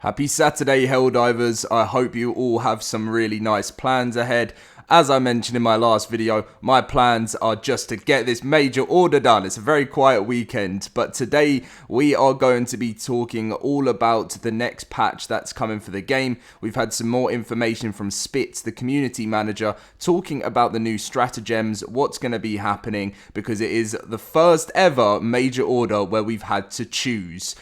Happy Saturday, Helldivers. I hope you all have some really nice plans ahead. As I mentioned in my last video, my plans are just to get this major order done. It's a very quiet weekend, but today we are going to be talking all about the next patch that's coming for the game. We've had some more information from Spitz, the community manager, talking about the new Stratagems, what's going to be happening, because it is the first ever major order where we've had to choose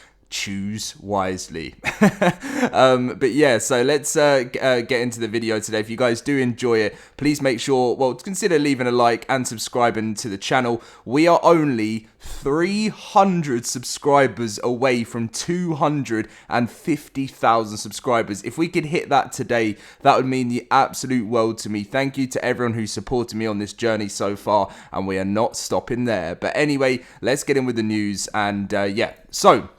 wisely. But yeah, so let's get into the video today. If you guys do enjoy it, please make sure, consider leaving a like and subscribing to the channel. We are only 300 subscribers away from 250,000 subscribers. If we could hit that today, that would mean the absolute world to me. Thank you to everyone who supported me on this journey so far, and we are not stopping there. But anyway, let's get in with the news. And yeah, so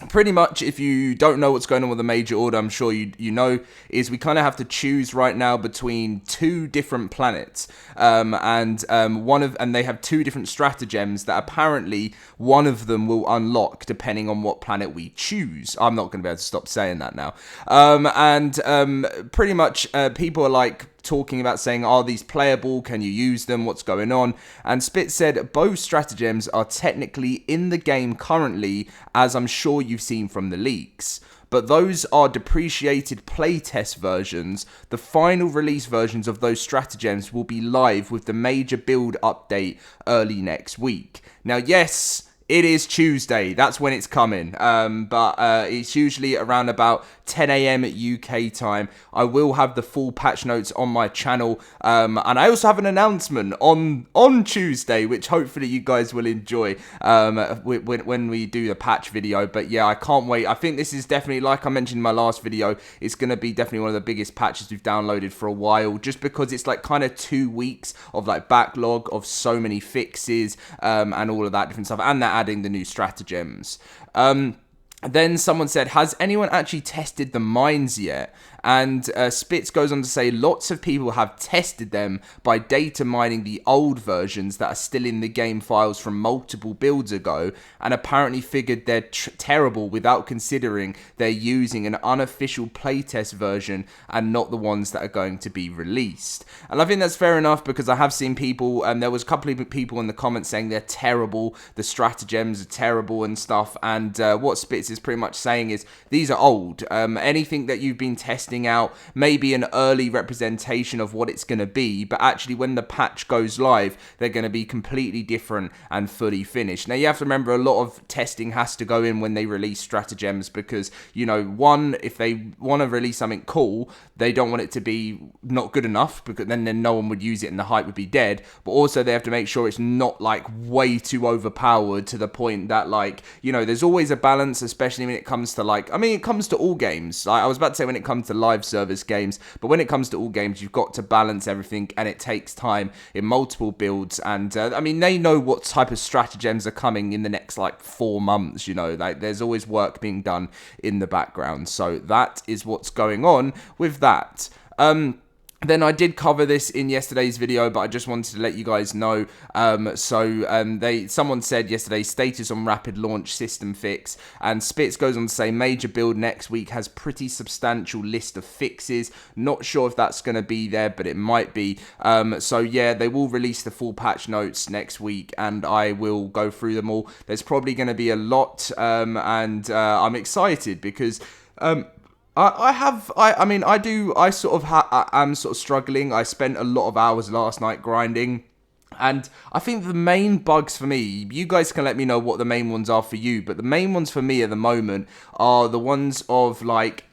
pretty much, if you don't know what's going on with the major order, I'm sure you know, is we kind of have to choose right now between two different planets, and they have two different stratagems that apparently one of them will unlock depending on what planet we choose. I'm not going to be able to stop saying that now. Pretty much, people are like talking about saying, are these playable? Can you use them? What's going on? And Spitz said both stratagems are technically in the game currently, as I'm sure you've seen from the leaks. But those are depreciated playtest versions. The final release versions of those stratagems will be live with the major build update early next week. Now, yes, it is Tuesday. That's when it's coming. But it's usually around about 10 a.m. UK time. I will have the full patch notes on my channel. And I also have an announcement on Tuesday, which hopefully you guys will enjoy when we do the patch video. But yeah, I can't wait. I think this is definitely, like I mentioned in my last video, it's going to be definitely one of the biggest patches we've downloaded for a while, just because it's like kind of 2 weeks of like backlog of so many fixes and all of that different stuff, and that adding the new stratagems. Then someone said, has anyone actually tested the mines yet? And Spitz goes on to say, lots of people have tested them by data mining the old versions that are still in the game files from multiple builds ago, and apparently figured they're terrible without considering they're using an unofficial playtest version and not the ones that are going to be released. And I think that's fair enough, because I have seen people, and there was a couple of people in the comments saying they're terrible, the stratagems are terrible and stuff, and what Spitz is pretty much saying is these are old. Anything that you've been testing out may be an early representation of what it's going to be, but actually when the patch goes live, they're going to be completely different and fully finished. Now, you have to remember, a lot of testing has to go in when they release stratagems, because, you know, one, if they want to release something cool, they don't want it to be not good enough, because then no one would use it and the hype would be dead. But also they have to make sure it's not like way too overpowered to the point that, like, you know, there's always a balance, especially when it comes to, like, I mean, it comes to all games. I was about to say when it comes to live service games, but when it comes to all games, you've got to balance everything, and it takes time in multiple builds. And I mean, they know what type of stratagems are coming in the next like 4 months, you know, like there's always work being done in the background. So that is what's going on with that. Then I did cover this in yesterday's video, but I just wanted to let you guys know. Someone said yesterday, status on rapid launch system fix, and Spitz goes on to say major build next week has pretty substantial list of fixes. Not sure if that's going to be there, but it might be. So yeah, they will release the full patch notes next week, and I will go through them all. There's probably going to be a lot, and I'm excited because I sort of am sort of struggling. I spent a lot of hours last night grinding, and I think the main bugs for me, you guys can let me know what the main ones are for you, but the main ones for me at the moment are the ones of like,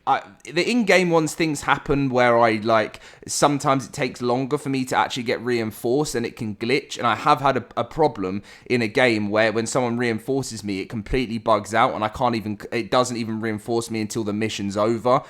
the in-game ones, things happen where I like, sometimes it takes longer for me to actually get reinforced and it can glitch, and I have had a problem in a game where when someone reinforces me, it completely bugs out and it doesn't even reinforce me until the mission's over.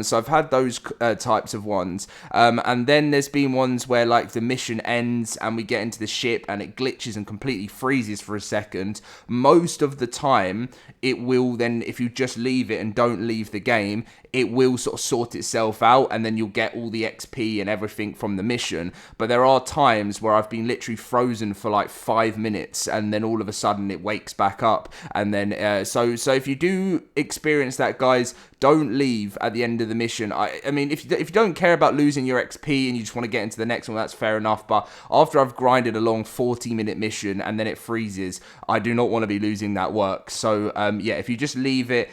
So I've had those types of ones, and then there's been ones where like the mission ends and we get into the ship and it glitches and completely freezes for a second. Most of the time it will then, if you just leave it and don't leave the game, it will sort of sort itself out, and then you'll get all the XP and everything from the mission. But there are times where I've been literally frozen for like 5 minutes, and then all of a sudden it wakes back up. And then so if you do experience that, guys, don't leave at the end of the mission. I mean, if you don't care about losing your XP and you just want to get into the next one, that's fair enough. But after I've grinded a long 40-minute mission and then it freezes, I do not want to be losing that work. So yeah, if you just leave it,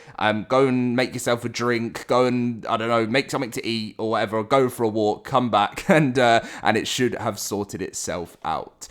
go and make yourself a drink, go and, I don't know, make something to eat or whatever, or go for a walk, come back, and it should have sorted itself out.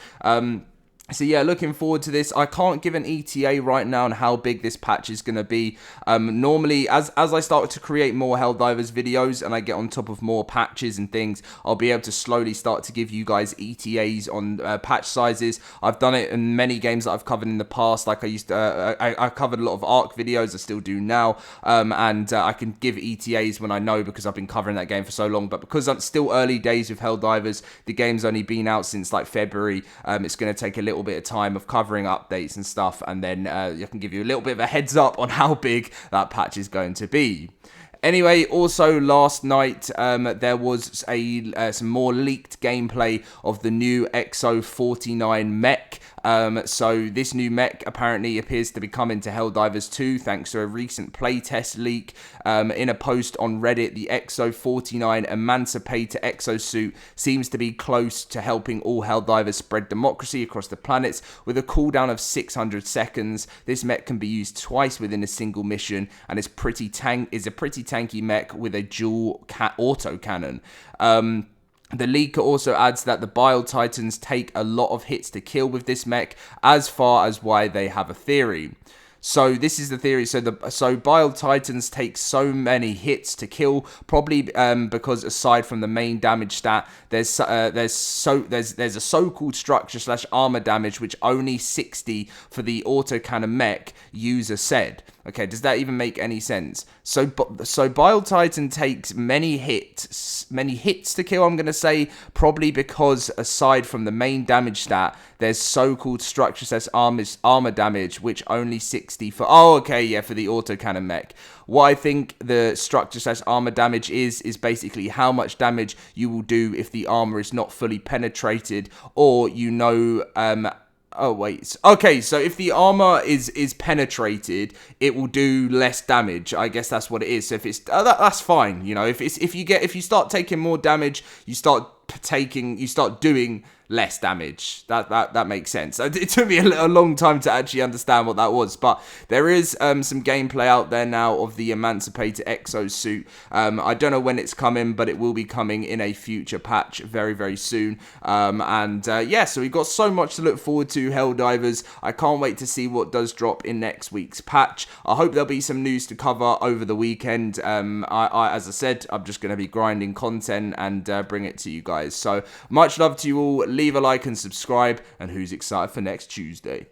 So yeah, looking forward to this. I can't give an ETA right now on how big this patch is going to be. Normally, as I start to create more Helldivers videos and I get on top of more patches and things, I'll be able to slowly start to give you guys ETAs on patch sizes. I've done it in many games that I've covered in the past. Like I covered a lot of Arc videos, I still do now. And I can give ETAs when I know, because I've been covering that game for so long. But because I'm still early days with Helldivers, the game's only been out since like February. It's going to take a little bit of time of covering updates and stuff, and then I can give you a little bit of a heads up on how big that patch is going to be. Anyway, also last night there was some more leaked gameplay of the new XO49 mech. So this new mech apparently appears to be coming to Helldivers 2 thanks to a recent playtest leak. In a post on Reddit, the XO49 Emancipator exosuit seems to be close to helping all Helldivers spread democracy across the planets with a cooldown of 600 seconds. This mech can be used twice within a single mission and is a pretty tanky mech with a dual auto cannon. The leaker also adds that the Bile Titans take a lot of hits to kill with this mech, as far as why they have a theory. So this is the theory. So Bile Titans take so many hits to kill, probably because aside from the main damage stat, there's a so-called structure / armor damage which only 60 for the autocannon mech user said. Okay, does that even make any sense? So Bile Titan takes many hits to kill, I'm going to say, probably because aside from the main damage stat, there's so-called structure / armor damage, which only 60 for, for the autocannon mech. What I think the structure / armor damage is basically how much damage you will do if the armor is not fully penetrated, or okay, so if the armor is penetrated, it will do less damage. I guess that's what it is. So if it's that's fine. You know, if you start taking more damage, you start doing less damage. That makes sense. It took me a long time to actually understand what that was, but there is some gameplay out there now of the Emancipator exosuit. I don't know when it's coming, but it will be coming in a future patch very, very soon. So we've got so much to look forward to, Helldivers. I can't wait to see what does drop in next week's patch. I hope there'll be some news to cover over the weekend. As I said, I'm just going to be grinding content and bring it to you guys. So much love to you all. Leave a like and subscribe, and who's excited for next Tuesday?